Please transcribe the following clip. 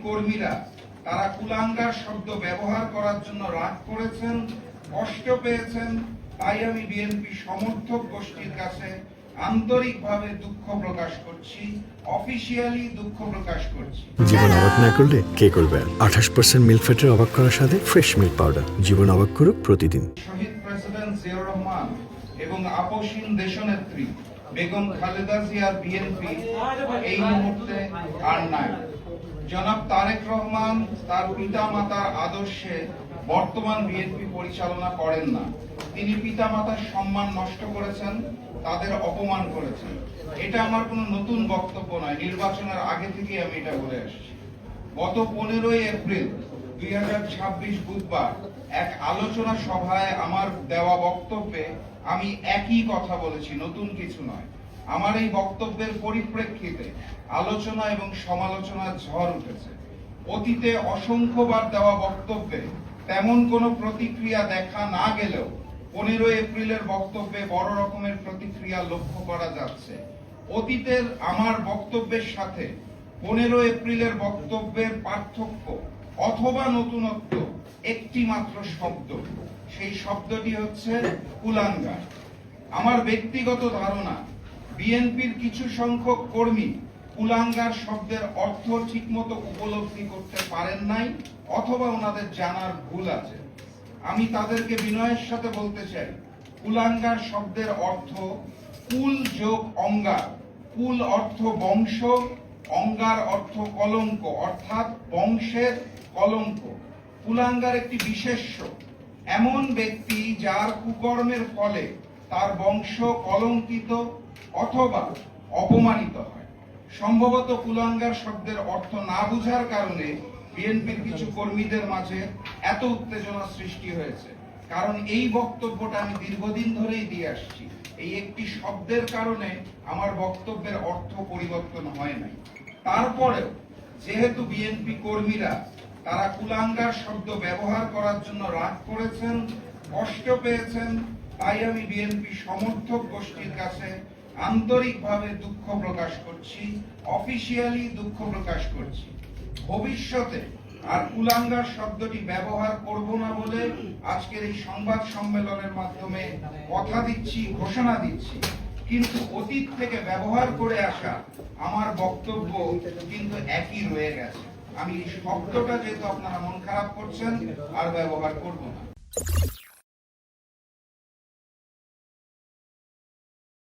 কর্মীরা তারা কুলাঙ্গার শব্দ ব্যবহার করার জন্য রাগ করেছেন, কষ্ট পেয়েছেন, তাই আমি বিএনপি সমর্থক গোষ্ঠীর কাছে আন্তরিকভাবে দুঃখ প্রকাশ করছি, অফিসিয়ালি দুঃখ প্রকাশ করছি। জীবন অবাক না করলে কে করবে? 28% মিল্ক ফ্যাটের অবাক করার সাথে ফ্রেশ মিল্ক পাউডার। জীবন অবাক করুক প্রতিদিন। শহীদ প্রেসিডেন্ট জিয়াউর রহমান এবং আপসহীন দেশনেত্রী বেগম খালেদা জিয়ার বিএনপি এই মুহূর্তে আর নাই। জনাব তারেক রহমান তার পিতামাতার আদর্শে বর্তমান বিএনপি পরিচালনা করেন না। তিনি পিতামাতার সম্মান নষ্ট করেছেন, তাদের অপমান করেছেন। এটা আমার কোনো নতুন বক্তব্য নয়, নির্বাচনের আগে থেকে আমি এটা বলে আসছি। গত 15 এপ্রিল 2026 বুধবার এক আলোচনা সভায় আমার দেওয়া বক্তব্যে আমি একই কথা বলেছি, নতুন কিছু নয়। আমার এই বক্তব্যের পরিপ্রেক্ষিতে আলোচনা এবং সমালোচনার ঝড় উঠেছে। অতীতে অসংখ্যবার দেওয়া বক্তব্যে তেমন কোনো প্রতিক্রিয়া দেখা না গেলেও 15 এপ্রিলের বক্তব্যে বড় রকমের প্রতিক্রিয়া লক্ষ্য করা যাচ্ছে। অতীতের আমার বক্তব্যের সাথে 15 এপ্রিলের বক্তব্যের পার্থক্য অথবা নতুনত্ব একটি মাত্র শব্দ, সেই শব্দটি হচ্ছে কুলাঙ্গার। আমার ব্যক্তিগত ধারণা, বিএনপির কিছু সংখ্যক কর্মী কুলাঙ্গার শব্দের অর্থ ঠিকমতো উপলব্ধি করতে পারেন নাই, অথবা ওনাদের জানার ভুল আছে। আমি তাদেরকে বিনয়ের সাথে বলতে চাই, কুলাঙ্গার শব্দের অর্থ কুল যোগ অঙ্গার। কুল অর্থ বংশ, অঙ্গার অর্থ কলঙ্ক, অর্থাৎ বংশের কলঙ্ক। কুলাঙ্গার একটি বিশেষ্য, এমন ব্যক্তি যার কুকর্মের ফলে তার বংশ কলঙ্কিত অথবা অপমানিত হয়। সম্ভবত কুলাঙ্গার শব্দের অর্থ না বুঝার কারণে বিএনপির কিছু কর্মীদের মাঝে এত উত্তেজনা সৃষ্টি হয়েছে। কারণ এই বক্তব্যটা আমি দীর্ঘদিন ধরেই দিয়ে আসছি, এই একটি শব্দের কারণে আমার বক্তব্যের অর্থ পরিবর্তন হয় নাই। তারপরেও যেহেতু বিএনপি কর্মীরা তারা কুলাঙ্গার শব্দ ব্যবহার করার জন্য রাগ করেছেন, কষ্ট পেয়েছেন, তাই আমি বিএনপি সমর্থক গোষ্ঠীর কাছে আন্তরিকভাবে দুঃখ প্রকাশ করছি, অফিসিয়ালি দুঃখ প্রকাশ করছি। ভবিষ্যতে আর কুলাঙ্গার শব্দটি ব্যবহার করব না বলে আজকের এই সংবাদ সম্মেলনের মাধ্যমে কথা দিচ্ছি, ঘোষণা দিচ্ছি। কিন্তু অতীত থেকে ব্যবহার করে আসা আমার বক্তব্য কিন্তু একই রয়ে গেছে। আমি এই শব্দটা যেহেতু আপনারা মন খারাপ করছেন, আর ব্যবহার করব না।